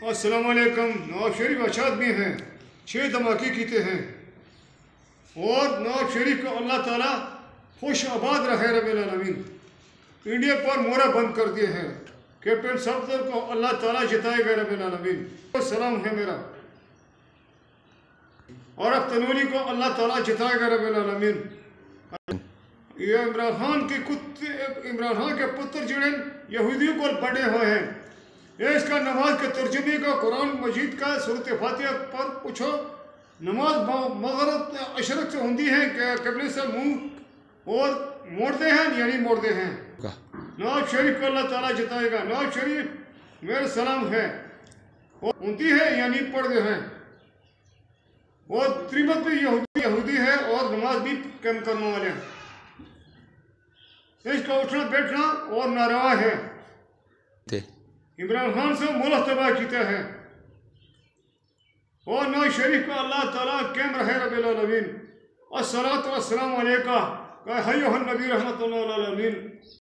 अस्सलाम वालेकुम। नवाज शरीफ अच्छा आदमी हैं, 6 धमाके कीते हैं और नवाज शरीफ को अल्लाह ताला खुश आबाद रहे रब्बिल आलमीन। इंडिया पर मोहरा बंद कर दिए हैं। कैप्टन सफदर को अल्लाह ताला जिताएगा रब्बिल आलमीन। सलाम है मेरा। और अब तनूरी को अल्लाह ताला जिताएगा रब्बिल आलमीन। ये इमरान खान के पुत्र जिन यहूदियों को बड़े हुए हैं। ये इसका नमाज के तर्जुमे का कुरान मजीद का सूरत फातिहा पर पूछो। नमाज मगरब अशरक से होती है कबले से मुंह और मोड़ते हैं यानी मोड़ते हैं। नवाज शरीफ को अल्लाह ताला जिताएगा। नवाज शरीफ मेरा सलाम है और उनती है यानी पढ़ते हैं और त्रिमत भी यहूदी है और नमाज भी कम करने वाले हैं। इसका उठना बैठना और नारवा है। इमरान खान से मुल्क तबाह किया है और नवाज शरीफ को अल्लाह ताला कैम रहे रब्बिल आलमीन। अस्सलातु वस्सलामु अलैका या अय्युहन नबी रहमतुल्लाह अलैहि।